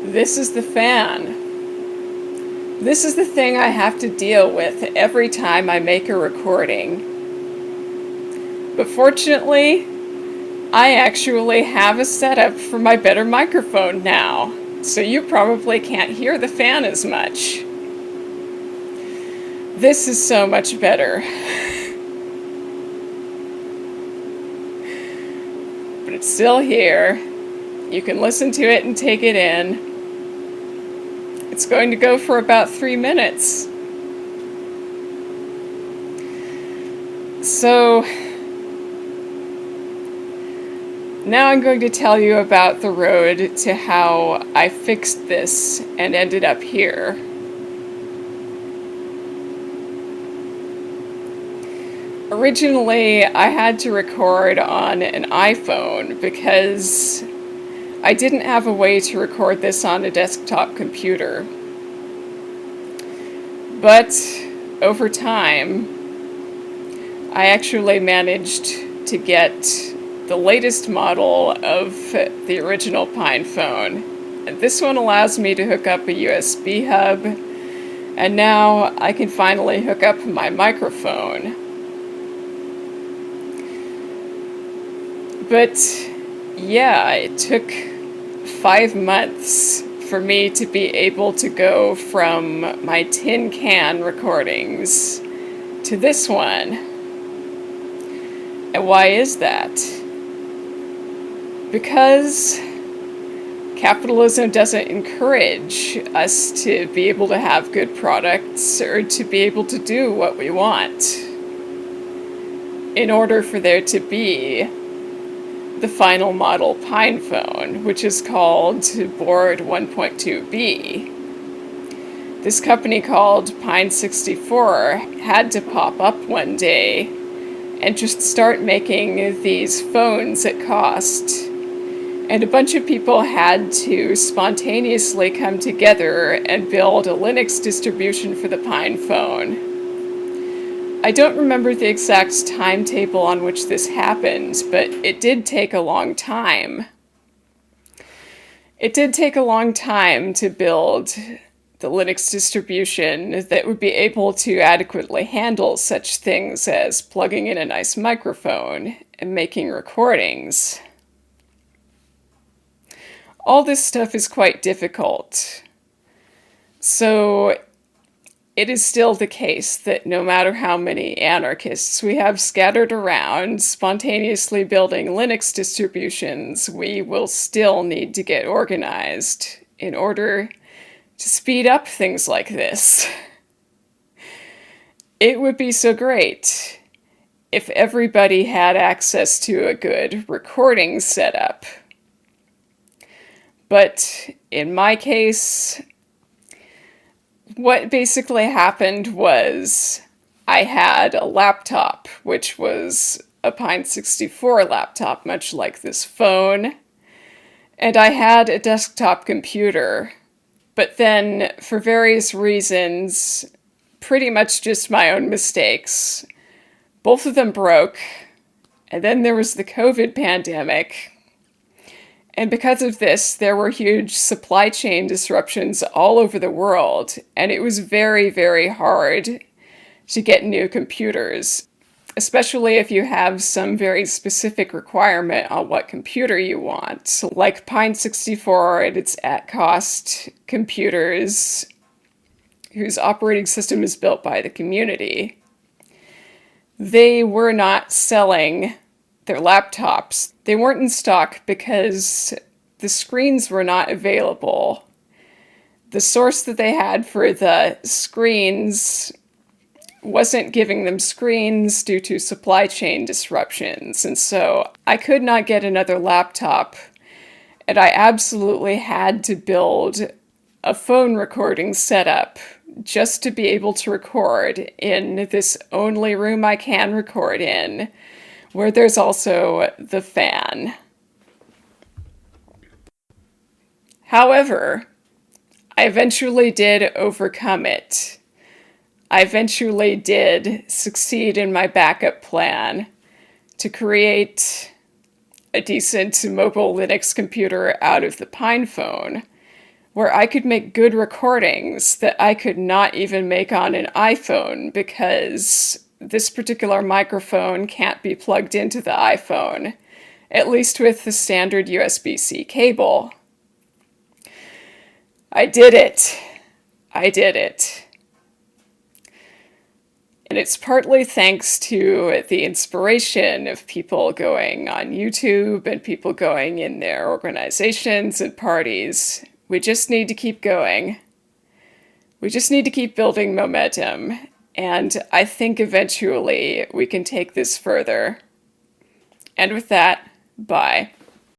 This is the fan. This is the thing I have to deal with every time I make a recording. But fortunately, I actually have a setup for my better microphone now, so you probably can't hear the fan as much. This is so much better. But it's still here. You can listen to it and take it in. It's going to go for about 3 minutes. So, now I'm going to tell you about the road to how I fixed this and ended up here. Originally, I had to record on an iPhone because I didn't have a way to record this on a desktop computer. But over time, I actually managed to get the latest model of the original Pine phone. And this one allows me to hook up a USB hub, and now I can finally hook up my microphone. But yeah, it took 5 months for me to be able to go from my tin can recordings to this one. And why is that? Because capitalism doesn't encourage us to be able to have good products or to be able to do what we want. In order for there to be the final model Pine phone, which is called Board 1.2b. This company called Pine 64 had to pop up one day and just start making these phones at cost. And a bunch of people had to spontaneously come together and build a Linux distribution for the Pine phone. I don't remember the exact timetable on which this happened, but it did take a long time. It did take a long time to build the Linux distribution that would be able to adequately handle such things as plugging in a nice microphone and making recordings. All this stuff is quite difficult. So it is still the case that no matter how many anarchists we have scattered around spontaneously building Linux distributions, we will still need to get organized in order to speed up things like this. It would be so great if everybody had access to a good recording setup. But in my case, what basically happened was I had a laptop, which was a Pine 64 laptop, much like this phone, and I had a desktop computer. But then, for various reasons, pretty much just my own mistakes, both of them broke, and then there was the COVID pandemic. And because of this, there were huge supply chain disruptions all over the world, and it was very, very hard to get new computers, especially if you have some very specific requirement on what computer you want, like Pine 64 and its at-cost computers, whose operating system is built by the community. They were not selling their laptops. They weren't in stock because the screens were not available. The source that they had for the screens wasn't giving them screens due to supply chain disruptions, and so I could not get another laptop, and I absolutely had to build a phone recording setup just to be able to record in this only room I can record in, where there's also the fan. However, I eventually did overcome it. I eventually did succeed in my backup plan to create a decent mobile Linux computer out of the Pine phone, where I could make good recordings that I could not even make on an iPhone because this particular microphone can't be plugged into the iPhone, at least with the standard USB-C cable. I did it. I did it. And it's partly thanks to the inspiration of people going on YouTube and people going in their organizations and parties. We just need to keep going. We just need to keep building momentum. And I think eventually we can take this further. And with that, bye.